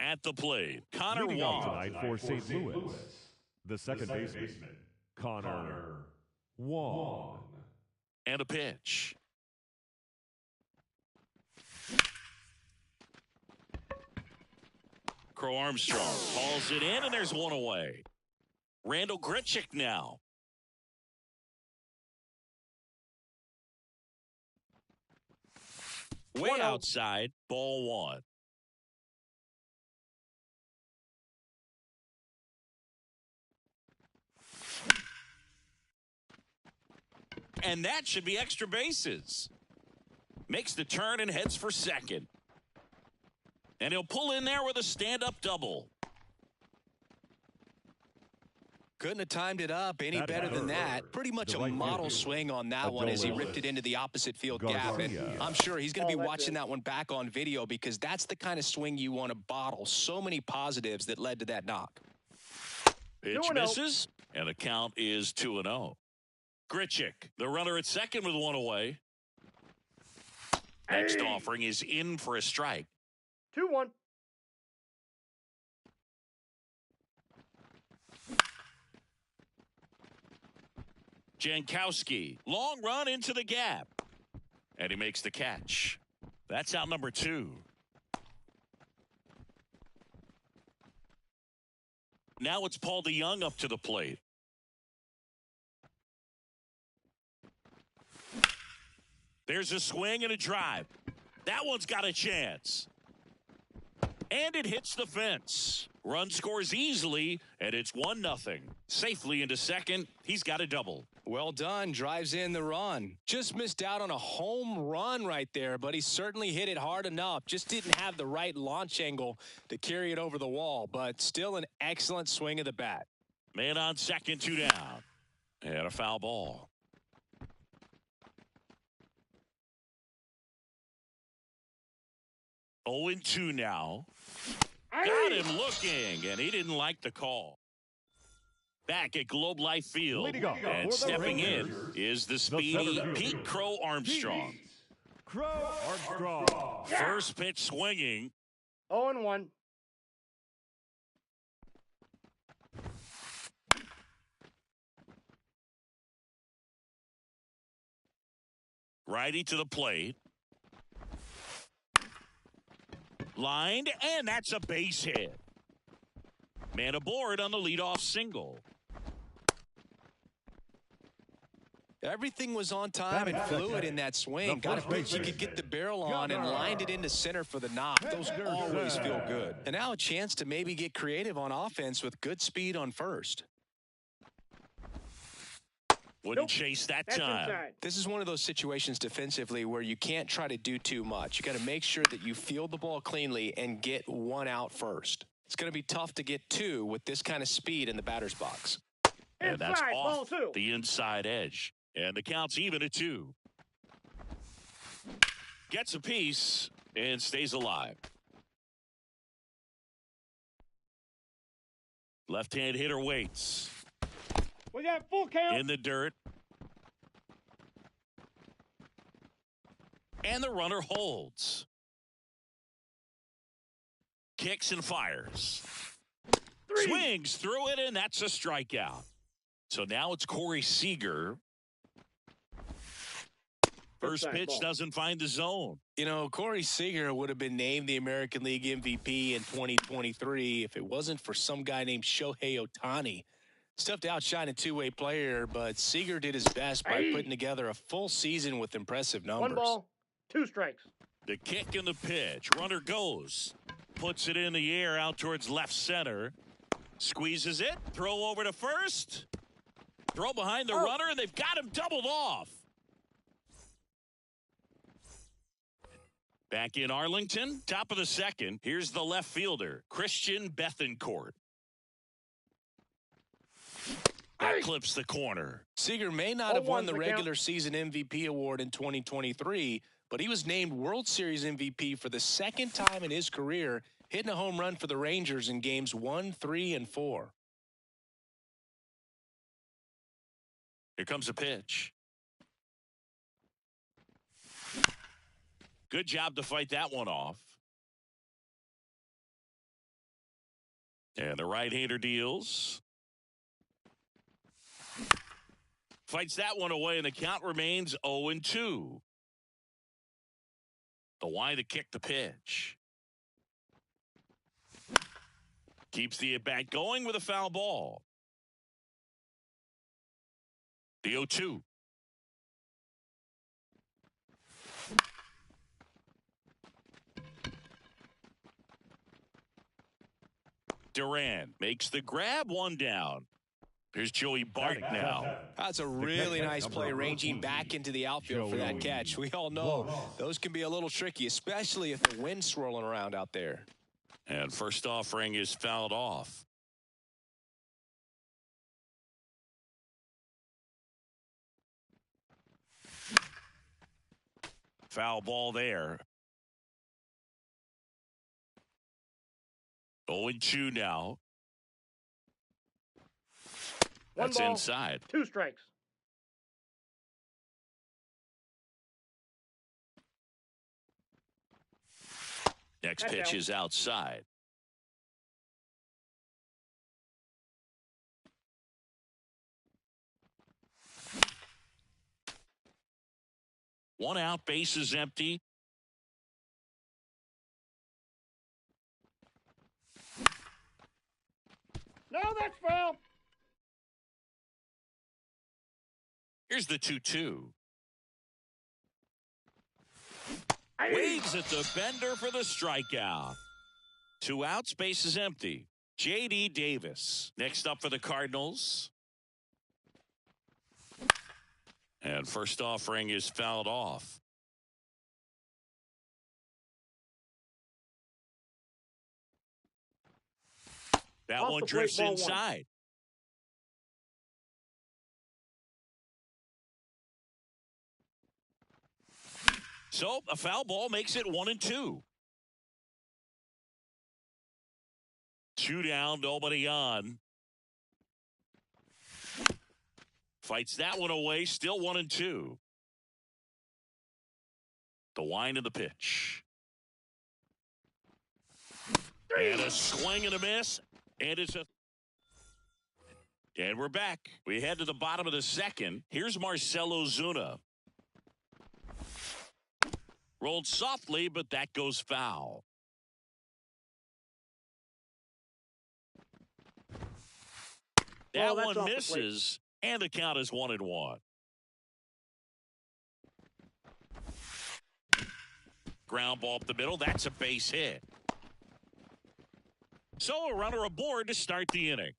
At the plate, Connor Leading off Wong. tonight for St. Louis, the second baseman, Connor Wong. And a pitch. Crow Armstrong calls it in, and there's one away. Randal Grichuk now. Way outside, ball one. And that should be extra bases. Makes the turn and heads for second. And he'll pull in there with a stand-up double. Couldn't have timed it up any better than that. Pretty much a model swing on that one as he ripped it into the opposite field gap. And I'm sure he's going to be watching that one back on video because that's the kind of swing you want to bottle. So many positives that led to that knock. Pitch misses, and the count is 2-0. Grichuk, the runner at second with one away. Next offering is in for a strike. 2-1. Jankowski, long run into the gap. And he makes the catch. That's out number 2. Now it's Paul DeJong up to the plate. There's a swing and a drive. That one's got a chance. And it hits the fence. Run scores easily, and it's 1-0. Safely into second. He's got a double. Well done. Drives in the run. Just missed out on a home run right there, but he certainly hit it hard enough. Just didn't have the right launch angle to carry it over the wall, but still an excellent swing of the bat. Man on second, 2 down. And a foul ball. Oh, 0-2 now. Got him looking, and he didn't like the call. Back at Globe Life Field, and stepping in is the speedy Pete Crow Armstrong. Crow Armstrong. First pitch swinging. 0-1. Righty to the plate. Lined, and that's a base hit. Man aboard on the leadoff single. Everything was on time and fluid in that swing. Got a pitch you could get the barrel on and lined it into center for the knock. Those always feel good. And now a chance to maybe get creative on offense with good speed on first. Wouldn't chase that time. This is one of those situations defensively where you can't try to do too much. You got to make sure that you field the ball cleanly and get one out first. It's going to be tough to get two with this kind of speed in the batter's box. And that's off the inside edge. And the count's even at 2. Gets a piece and stays alive. Left-hand hitter waits. We got full count. In the dirt. And the runner holds. Kicks and fires. Swings through it, and that's a strikeout. So now it's Corey Seager. First pitch doesn't find the zone. You know, Corey Seager would have been named the American League MVP in 2023 if it wasn't for some guy named Shohei Ohtani. It's tough to outshine a two-way player, but Seager did his best by putting together a full season with impressive numbers. 1 ball, 2 strikes. The kick and the pitch. Runner goes. Puts it in the air out towards left center. Squeezes it. Throw over to first. Throw behind the runner, and they've got him doubled off. Back in Arlington, top of the second. Here's the left fielder, Christian Bethancourt. That clips the corner. Seager may not have won the regular season MVP award in 2023, but he was named World Series MVP for the second time in his career, hitting a home run for the Rangers in games 1, 3, and 4. Here comes a pitch. Good job to fight that one off. And the right-hander deals. Fights that one away, and the count remains 0-2. The wide to kick the pitch. Keeps the at-bat going with a foul ball. The 0-2. Duran makes the grab, one down. Here's Joey Bart now. That's a really nice play, ranging back into the outfield for that catch. We all know those can be a little tricky, especially if the wind's swirling around out there. And first offering is fouled off. Foul ball there. 0-2 now. That's One ball, inside. 2 strikes. Next That's pitch out. is outside. One out, base is empty. No, that's foul. Here's the 2-2. Aye. Waves at the bender for the strikeout. 2 outs, base is empty. J.D. Davis next up for the Cardinals. And first offering is fouled off. That Off one the plate, drifts ball 1. inside. So a foul ball makes it 1-2. 2 down, nobody on. Fights that one away, still 1-2. The wind of the pitch. And a swing and a miss. And it's a... And we're back. We head to the bottom of the second. Here's Marcell Ozuna. Rolled softly, but that goes foul. That that's one off the plate. misses, and the count is 1-1. Ground ball up the middle. That's a base hit. So a runner aboard to start the inning.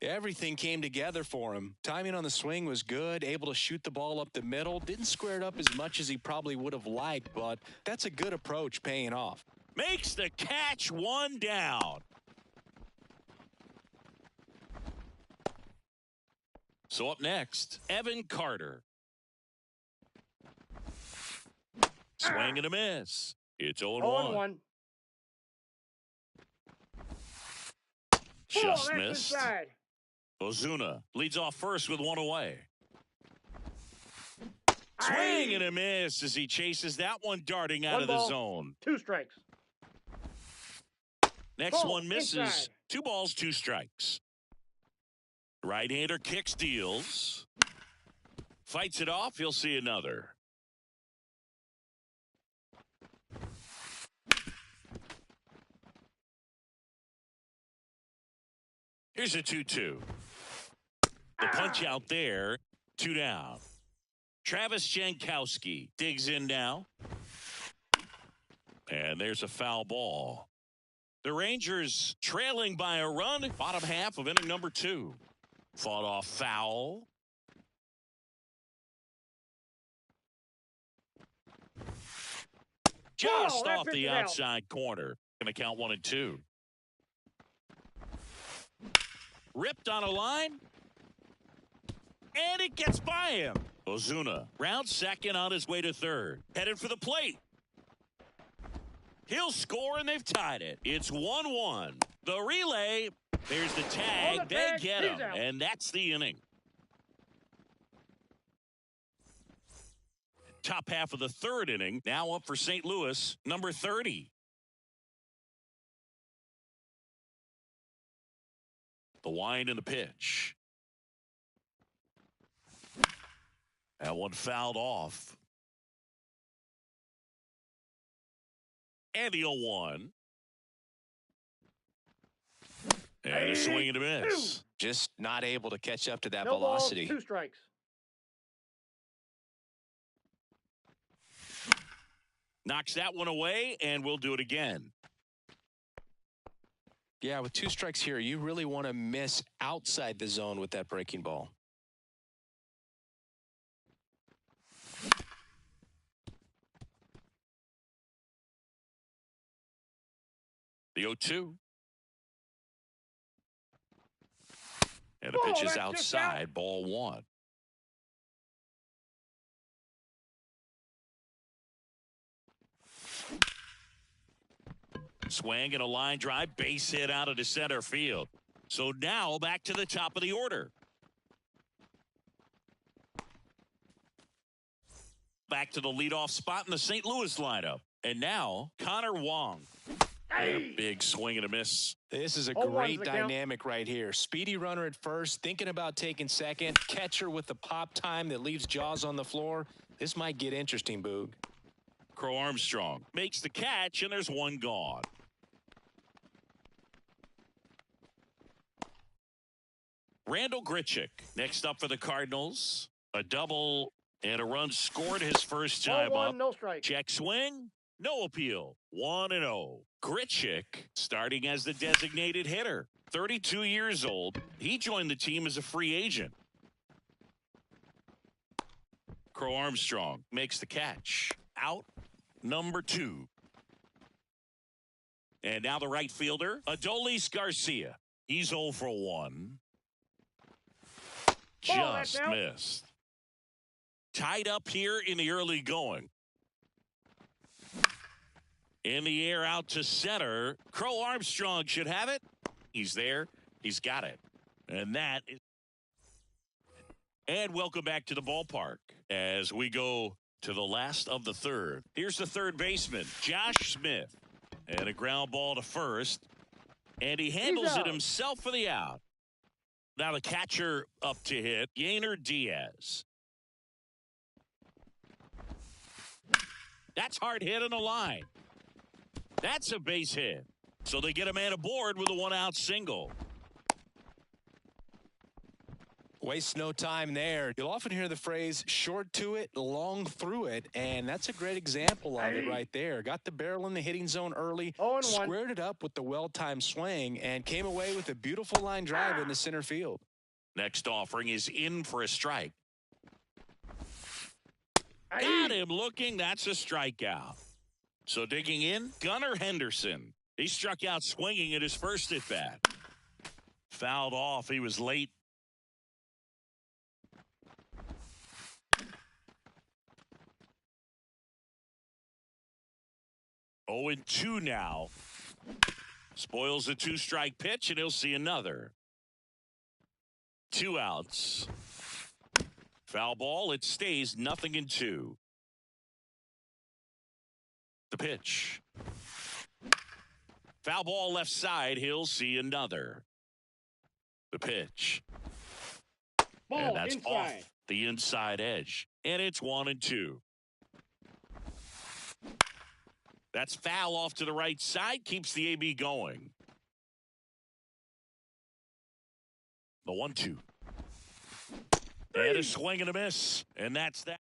Everything came together for him. Timing on the swing was good, able to shoot the ball up the middle. Didn't square it up as much as he probably would have liked, but that's a good approach paying off. Makes the catch, 1 down. So up next, Evan Carter. Swing and a miss. It's 0-1. 0-1. Just that's missed. inside. Ozuna leads off first with 1 away. Aye. Swing and a miss as he chases that one darting out 1 of the ball, zone. 2 strikes. Next Ball, one misses. inside. 2 balls, 2 strikes. Right-hander kicks, deals. Fights it off. He'll see another. Here's a 2-2. The punch out there. 2 down. Travis Jankowski digs in now. And there's a foul ball. The Rangers trailing by a run. Bottom half of inning number 2. Fought off foul. Just that off pitch the is out. outside corner. Going to count 1-2. Ripped on a line. And it gets by him. Ozuna round second on his way to third. Headed for the plate. He'll score, and they've tied it. It's 1-1. The relay. There's the tag. On the They tag, get he's him. out. And that's the inning. Top half of the third inning. Now up for St. Louis, number 30. The wind and the pitch. That one fouled off. And the 0-1. And a swing and a miss. Just not able to catch up to that No balls, velocity. 2 strikes. Knocks that one away, and we'll do it again. Yeah, with 2 strikes here, you really want to miss outside the zone with that breaking ball. The 0-2. And the pitch is outside, ball 1. Swing and a line drive, base hit out of the center field. So now back to the top of the order. Back to the leadoff spot in the St. Louis lineup. And now Connor Wong. And a big swing and a miss. This is a great dynamic right here. Speedy runner at first, thinking about taking second. Catcher with the pop time that leaves Jaws on the floor. This might get interesting, Boog. Crow Armstrong makes the catch, and there's one gone. Randall Grichuk next up for the Cardinals. A double and a run scored his first time up. No strike. Check swing. No appeal. 1-0. Grichuk starting as the designated hitter. 32 years old. He joined the team as a free agent. Crow Armstrong makes the catch. Out number 2. And now the right fielder, Adolis Garcia. He's 0 for 1. Just missed. Tied up here in the early going. In the air out to center. Crow Armstrong should have it. He's there. He's got it. And that is. And welcome back to the ballpark as we go to the last of the third. Here's the third baseman, Josh Smith. And a ground ball to first. And he handles it himself for the out. Now the catcher up to hit, Yainer Diaz. That's hard hit on the line. That's a base hit. So they get a man aboard with a 1-out single. Waste no time there. You'll often hear the phrase short to it, long through it, and that's a great example of it right there. Got the barrel in the hitting zone early, squared it up with the well-timed swing, and came away with a beautiful line drive into center field. Next offering is in for a strike. Got him looking. That's a strikeout. So digging in, Gunnar Henderson. He struck out swinging at his first at bat. Fouled off. He was late. Oh, 0-2 now. Spoils a 2-strike pitch, and he'll see another. 2 outs. Foul ball. It stays 0-2. The pitch. Foul ball left side. He'll see another. The pitch. And that's off the inside edge. And it's 1-2. That's foul off to the right side. Keeps the AB going. The 1-2. And a swing and a miss. And that's that.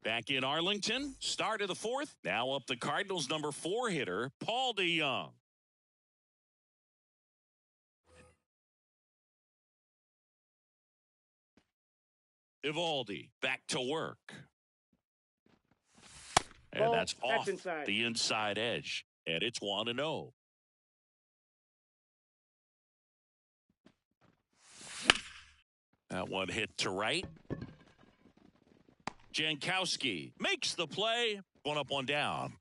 Back in Arlington, start of the fourth. Now up the Cardinals' number 4 hitter, Paul DeJong. Eovaldi back to work. And that's off the inside edge. And it's 1-0. That one hit to right. Jankowski makes the play. 1 up, 1 down.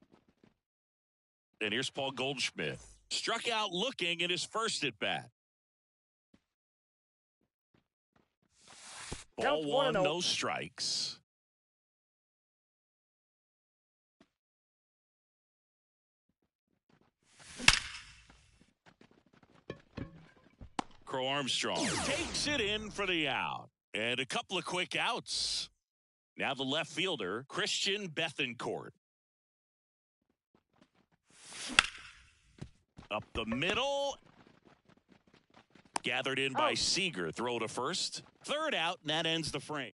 And here's Paul Goldschmidt. Struck out looking at his first at bat. Ball 1, no strikes. Crow Armstrong takes it in for the out. And a couple of quick outs. Now the left fielder, Christian Bethancourt. Up the middle. Gathered in by Seager. Throw to first. Third out, and that ends the frame.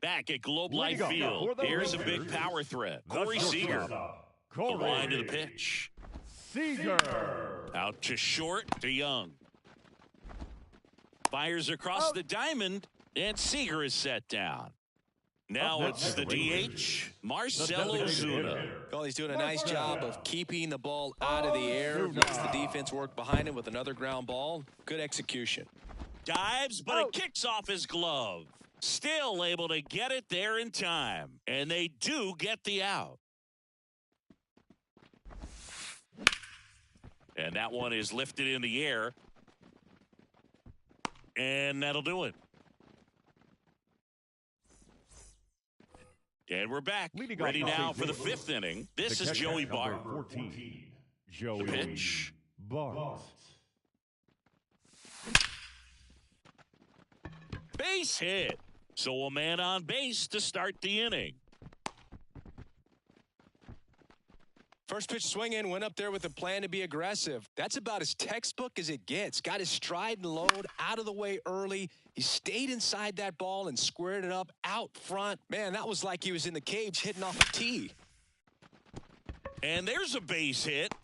Back at Globe Life Field. Here's a big power threat. Corey Seager. The line to the pitch. Seager. Out to short to Young. Fires across the diamond, and Seager is set down. Now it's the DH, Marcell Ozuna. Well, he's doing a nice job of keeping the ball out of the air. Makes the defense work behind him with another ground ball. Good execution. Dives, but it kicks off his glove. Still able to get it there in time. And they do get the out. And that one is lifted in the air. And that'll do it. And we're back. Ready now for the fifth inning. This is Joey Bart. 14. Joey The pitch. Bart. Base hit. So a man on base to start the inning. First pitch swing in, went up there with a plan to be aggressive. That's about as textbook as it gets. Got his stride and load out of the way early. He stayed inside that ball and squared it up out front. Man, that was like he was in the cage hitting off a tee. And there's a base hit.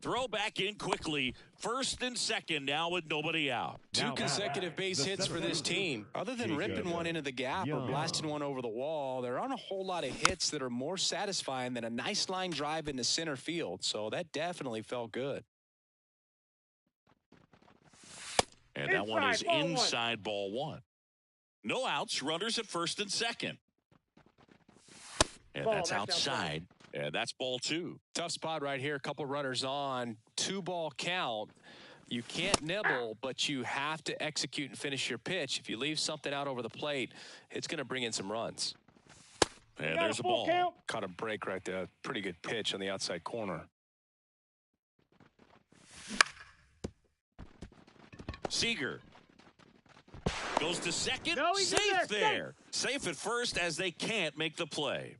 Throw back in quickly. First and second now with nobody out. Two consecutive base hits for this team. Other than ripping one into the gap or blasting one over the wall, there aren't a whole lot of hits that are more satisfying than a nice line drive into center field. So that definitely felt good. And that one is inside ball one. No outs, runners at first and second. And that's outside. And that's ball two. Tough spot right here. A couple runners on. 2-ball count. You can't nibble, but you have to execute and finish your pitch. If you leave something out over the plate, it's going to bring in some runs. And there's a ball. Count. Caught a break right there. Pretty good pitch on the outside corner. Seager goes to second. No, he's in Safe there. there. Safe at first as they can't make the play.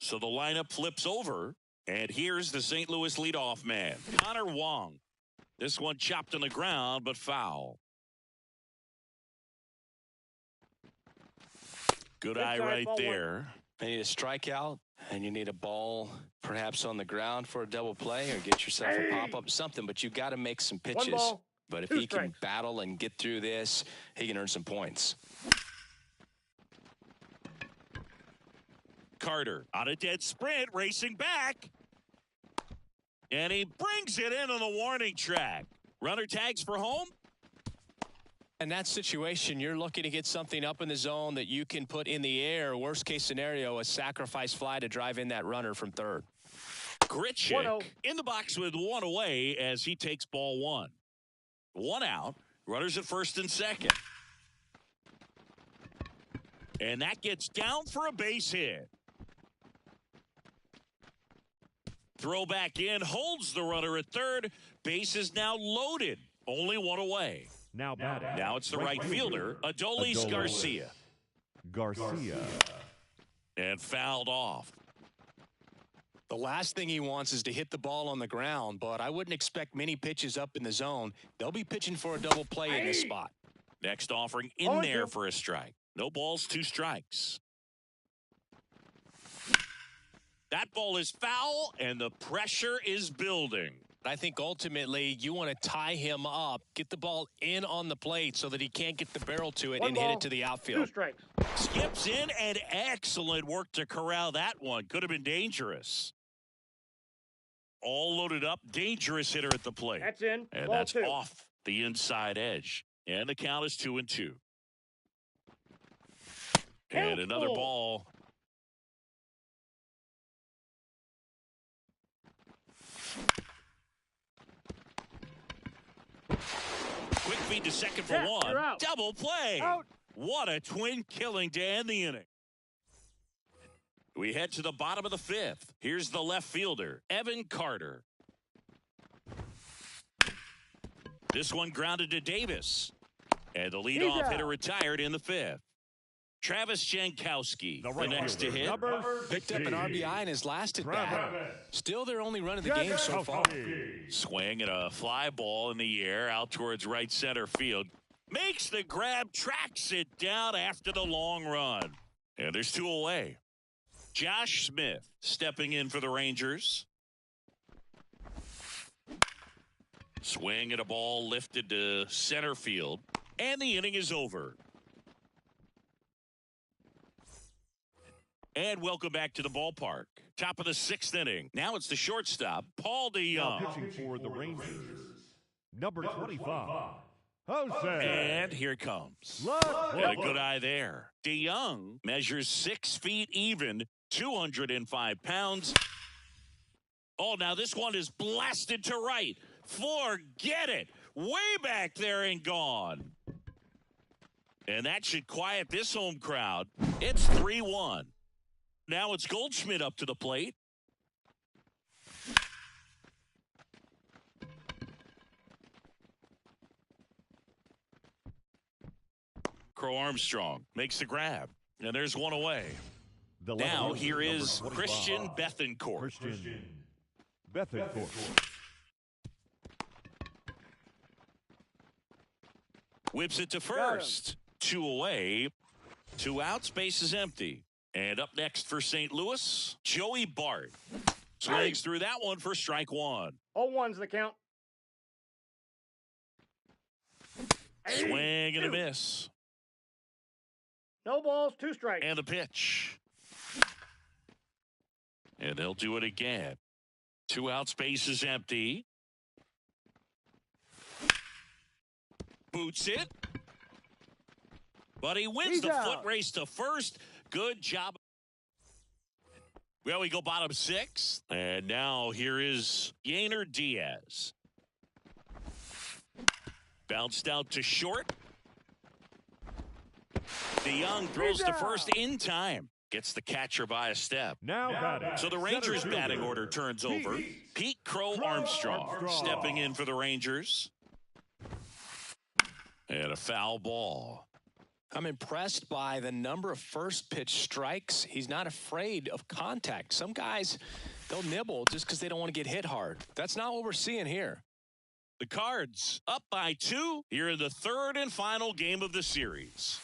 So the lineup flips over, and here's the St. Louis leadoff man, Connor Wong. This one chopped on the ground, but foul. Good eye right there. You need a strikeout, and you need a ball perhaps on the ground for a double play or get yourself a pop-up, something, but you got to make some pitches. 1 ball, but if 2 he can strikes. battle and get through this, he can earn some points. Carter on a dead sprint, racing back. And he brings it in on the warning track. Runner tags for home. In that situation, you're looking to get something up in the zone that you can put in the air. Worst case scenario, a sacrifice fly to drive in that runner from third. Grichuk 1-0. in the box with one away as he takes ball one. One out. Runners at first and second. And that gets down for a base hit. Throw back in, holds the runner at third. Base is now loaded. Only one away. Now batting. Now it's the right fielder, Adolis Garcia. Garcia. And fouled off. The last thing he wants is to hit the ball on the ground, but I wouldn't expect many pitches up in the zone. They'll be pitching for a double play in this spot. Next offering in there for a strike. No balls, 2 strikes. That ball is foul, and the pressure is building. I think ultimately you want to tie him up, get the ball in on the plate so that he can't get the barrel to it 1 and ball, hit it to the 2 outfield. strikes. Skips in, and excellent work to corral that one. Could have been dangerous. All loaded up, dangerous hitter at the plate. That's in. And Ball that's 2. off the inside edge. And the count is 2-2. And another Helpful. ball. Quick feed to second for Yeah, one. you're out. Double play. Out. What a twin killing to end the inning. We head to the bottom of the 5th. Here's the left fielder, Evan Carter. This one grounded to Davis. And the leadoff hitter retired in the 5th. Travis Jankowski, the next to hit. Picked up an RBI in his last at-bat. Still their only run of the game so far. Swing and a fly ball in the air out towards right center field. Makes the grab, tracks it down after the long run. And there's 2 away. Josh Smith stepping in for the Rangers. Swing and a ball lifted to center field. And the inning is over. And welcome back to the ballpark. Top of the 6th inning. Now it's the shortstop, Paul DeJong. Now pitching for the Rangers, number 25, Jose. And here it comes. And a good eye there. DeJong measures 6 feet even, 205 pounds. Oh, now this one is blasted to right. Forget it. Way back there and gone. And that should quiet this home crowd. It's 3-1. Now it's Goldschmidt up to the plate. Crow Armstrong makes the grab. And there's one away. Now here is Christian Bethancourt. Whips it to first. 2 away. 2 outs. Base is empty. And up next for St. Louis, Joey Bart. Swings through that one for strike 1. 0-1's the count. Swing and a miss. No balls, 2 strikes. And the pitch. And they'll do it again. 2 outs, base is empty. Boots it. But he wins the foot race to first. Good job. Well, we go bottom 6. And now here is Yainer Diaz. Bounced out to short. DeJong throws to first in time. Gets the catcher by a step. So the Rangers batting order turns over. Pete Crow Armstrong stepping in for the Rangers. And a foul ball. I'm impressed by the number of first pitch strikes. He's not afraid of contact. Some guys, they'll nibble just because they don't want to get hit hard. That's not what we're seeing here. The Cards up by 2 here in the 3rd and final game of the series.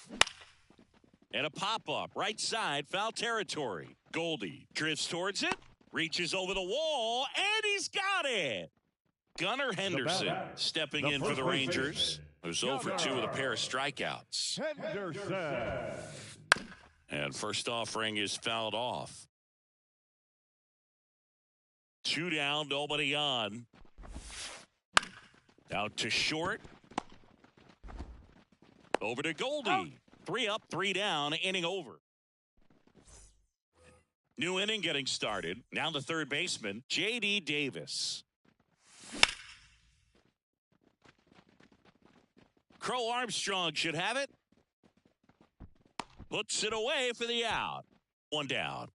And a pop-up right side, foul territory. Goldie drifts towards it, reaches over the wall, and he's got it. Gunnar Henderson stepping in for the Rangers. Who's over 2 with a pair of strikeouts. And first offering is fouled off. 2 down, nobody on. Out to short. Over to Goldie. 3 up, 3 down, inning over. New inning getting started. Now the third baseman, J.D. Davis. Crow Armstrong should have it. Puts it away for the out. 1 down.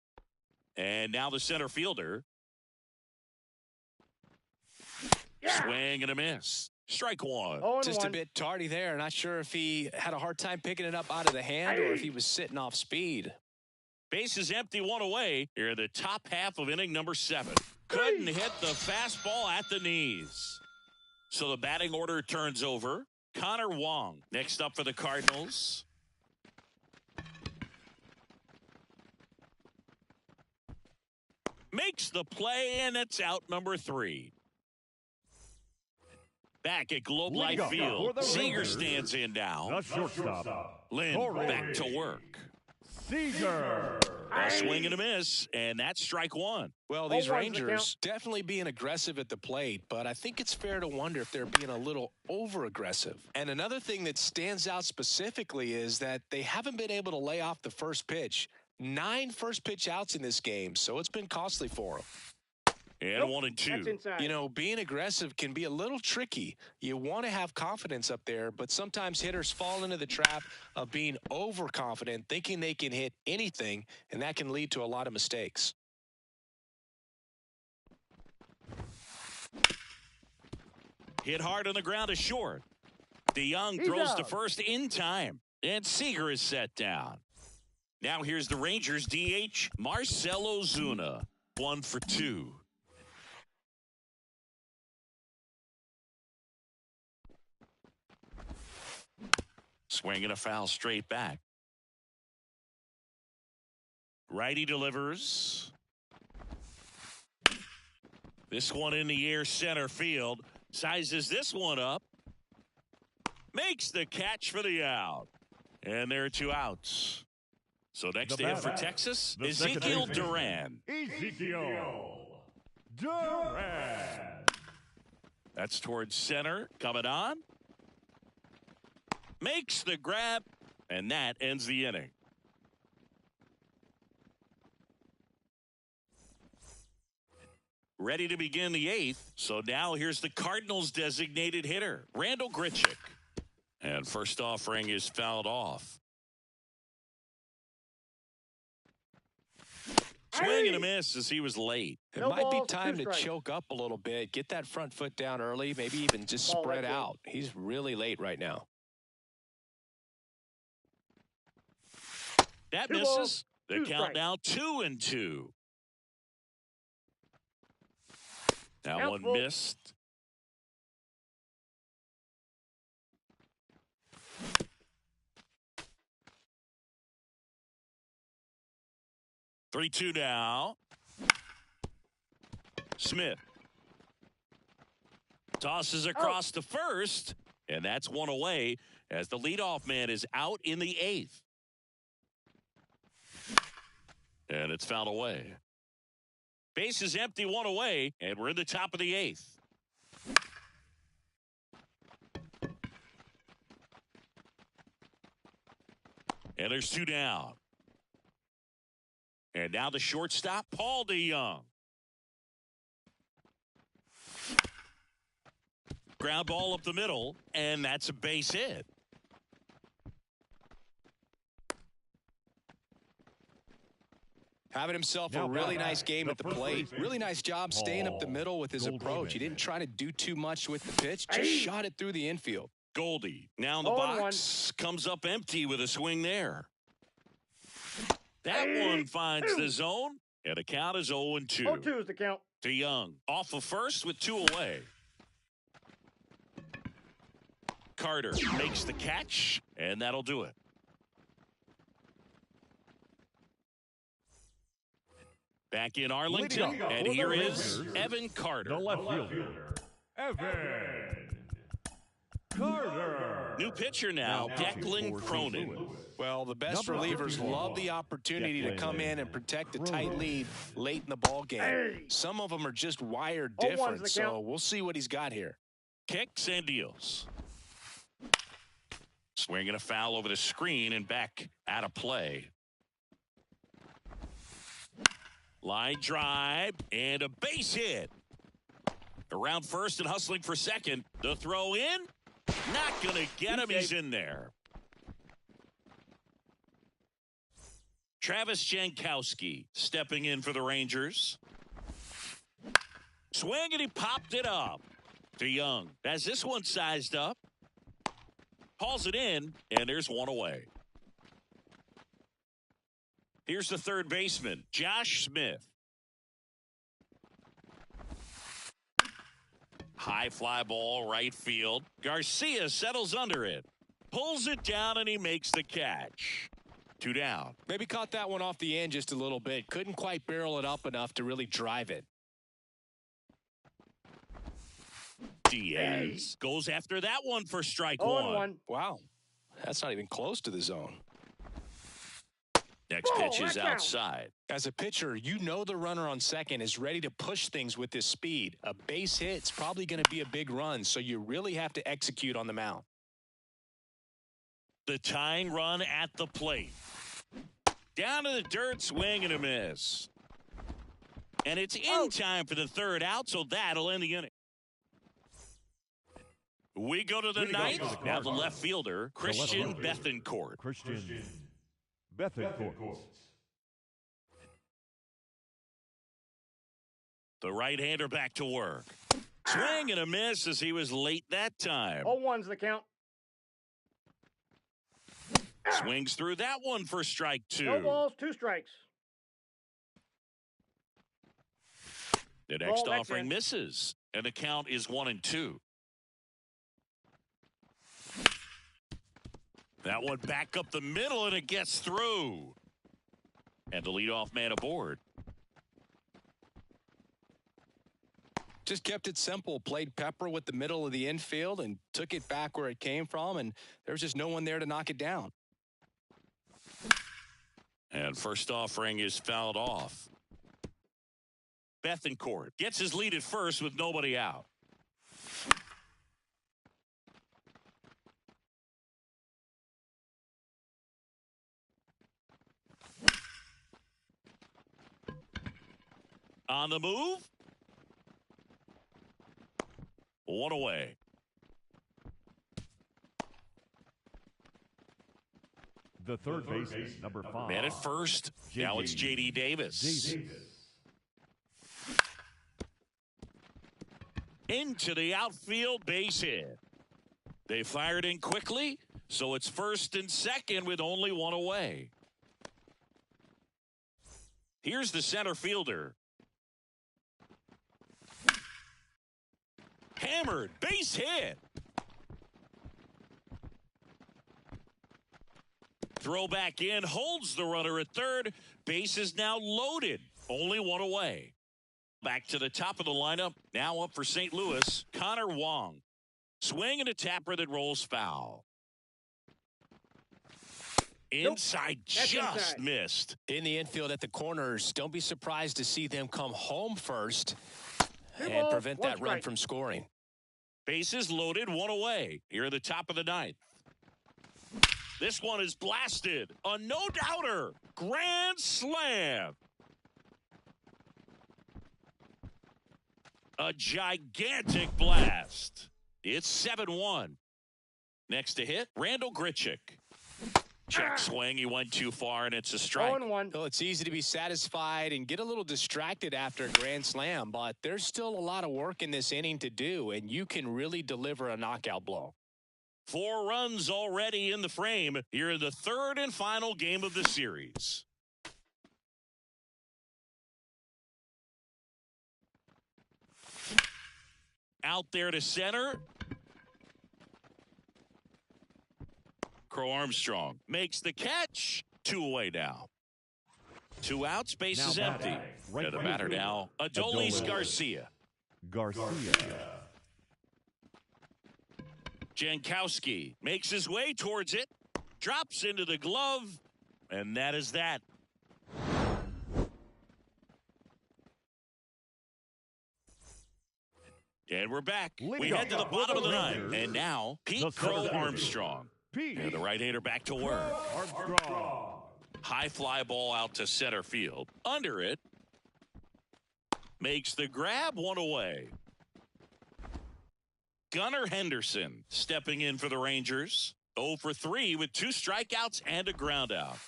And now the center fielder. Swing and a miss. Strike 1. Just a bit tardy there. Not sure if he had a hard time picking it up out of the hand or if he was sitting off speed. Base is empty, 1 away. Here in the top half of inning number 7. Couldn't hit the fastball at the knees. So the batting order turns over. Connor Wong next up for the Cardinals. Makes the play, and it's out number 3. Back at Globe Life Field, Seager stands in now. The shortstop, Lynn back to work. Seager. A swing and a miss, and that's strike 1. Well, these Rangers definitely being aggressive at the plate, but I think it's fair to wonder if they're being a little over-aggressive. And another thing that stands out specifically is that they haven't been able to lay off the first pitch. 9 first pitch outs in this game, so it's been costly for them. And 1 and 2. You know, being aggressive can be a little tricky. You want to have confidence up there, but sometimes hitters fall into the trap of being overconfident, thinking they can hit anything, and that can lead to a lot of mistakes. Hit hard on the ground is short. DeYoung throws to first in time. And Seager is set down. Now here's the Rangers DH, Marcell Ozuna. 1 for 2. Swinging a foul straight back. Righty delivers. This one in the air center field. Sizes this one up. Makes the catch for the out. And there are 2 outs. So next in for Texas, Ezekiel Duran. Ezekiel Duran. That's towards center. Coming on. Makes the grab. And that ends the inning. Ready to begin the 8th. So now here's the Cardinals' designated hitter, Randal Grichuk. And first offering is fouled off. Swing and a miss as he was late. It might be time to choke up a little bit. Get that front foot down early. Maybe even just spread out. He's really late right now. That misses. The count now 2-2. That one missed. Three-two now. Smith tosses across to first, and that's one away as the leadoff man is out in the 8th. And it's fouled away. Base is empty, 1 away, and we're in the top of the 8th. And there's 2 down. And now the shortstop, Paul DeYoung. Ground ball up the middle, and that's a base hit. Having himself a really nice game at the plate. Really nice job staying up the middle with his approach. He didn't try to do too much with the pitch. Just shot it through the infield. Goldie now in the box. Comes up empty with a swing there. That one finds the zone, and the count is 0-2. 0-2 is the count. DeYoung off of first with 2 away. Carter makes the catch, and that'll do it. Back in Arlington, and here is Evan Carter. The left fielder, Evan Carter. New pitcher now, Declan Cronin. Well, the best relievers love the opportunity to come in and protect a tight lead late in the ball game. Some of them are just wired different, so we'll see what he's got here. Kicks and deals. Swinging a foul over the screen and back out of play. Line drive and a base hit. Around first and hustling for second. The throw in. Not going to get him. He's in there. Travis Jankowski stepping in for the Rangers. Swing and he popped it up. DeYoung has this one sized up. Hauls it in, and there's 1 away. Here's the third baseman, Josh Smith. High fly ball, right field. Garcia settles under it. Pulls it down, and he makes the catch. 2 down. Maybe caught that one off the end just a little bit. Couldn't quite barrel it up enough to really drive it. Diaz goes after that one for strike 1. Wow. That's not even close to the zone. Next pitch is outside. As a pitcher, you know the runner on second is ready to push things with his speed. A base hit's probably going to be a big run, so you really have to execute on the mound. The tying run at the plate. Down to the dirt, swing and a miss. And it's in time for the third out, so that'll end the inning. We go to the ninth. Now the left fielder, Christian Bethancourt. Christian Bethancourt. The right-hander back to work. Swing and a miss as he was late that time. 0-1's the count. Swings through that one for strike 2. No balls, 2 strikes. The next Ball, offering in. misses, and the count is 1-2. That one back up the middle, and it gets through. And the leadoff man aboard. Just kept it simple, played pepper with the middle of the infield and took it back where it came from, and there was just no one there to knock it down. And first offering is fouled off. Bethancourt gets his lead at first with nobody out. On the move. 1 away. The third baseman, number 5. Man at first. Now it's J.D. Davis. Into the outfield, base hit. They fired in quickly, so it's first and second with only 1 away. Here's the center fielder. Hammered, base hit. Throw back in, holds the runner at third. Base is now loaded. Only 1 away. Back to the top of the lineup. Now up for St. Louis, Connor Wong. Swing and a tapper that rolls foul. Inside, just inside. Missed. In the infield at the corners, don't be surprised to see them come home first 2 and balls, prevent 1 that run strike. from scoring. Bases loaded, 1 away. Here at the top of the 9th. This one is blasted. A no-doubter. Grand slam. A gigantic blast. It's 7-1. Next to hit, Randall Grichuk. Check swing. He went too far, and it's a strike. 0-1. So it's easy to be satisfied and get a little distracted after a grand slam, but there's still a lot of work in this inning to do, and you can really deliver a knockout blow. 4 runs already in the frame here in the third and final game of the series. Out there to center. Crow Armstrong makes the catch. 2 away now. 2 outs, base is empty. Right And the batter now, Adolis Garcia. Jankowski makes his way towards it, drops into the glove, and that is that. And we're back. We head to the bottom of the 9th. And now, Pete Crow Armstrong. And the right-hander back to work. High fly ball out to center field. Under it. Makes the grab, 1 away. Gunnar Henderson stepping in for the Rangers. 0 for 3 with 2 strikeouts and a ground out.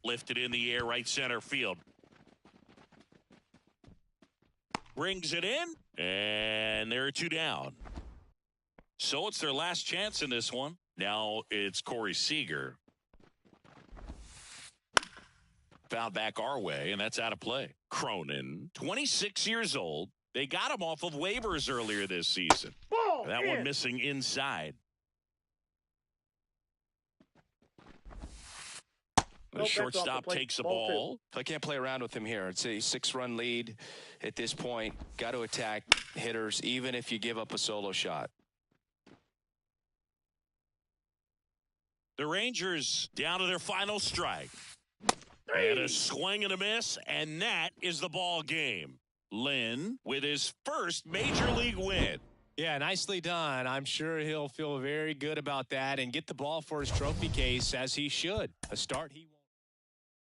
Lifted in the air, right center field. Brings it in, and there are 2 down. So it's their last chance in this one. Now it's Corey Seager. Fouled back our way, and that's out of play. Cronin, 26 years old. They got him off of waivers earlier this season. Ball, That in. one missing inside. The Nope, that's off the shortstop plate. takes the Ball ball. I can't play around with him here. It's a 6-run lead at this point. Got to attack hitters, even if you give up a solo shot. The Rangers down to their final strike. And a swing and a miss, and that is the ball game. Lynn with his first major league win. Yeah, nicely done. I'm sure he'll feel very good about that and get the ball for his trophy case, as he should. A start he won't.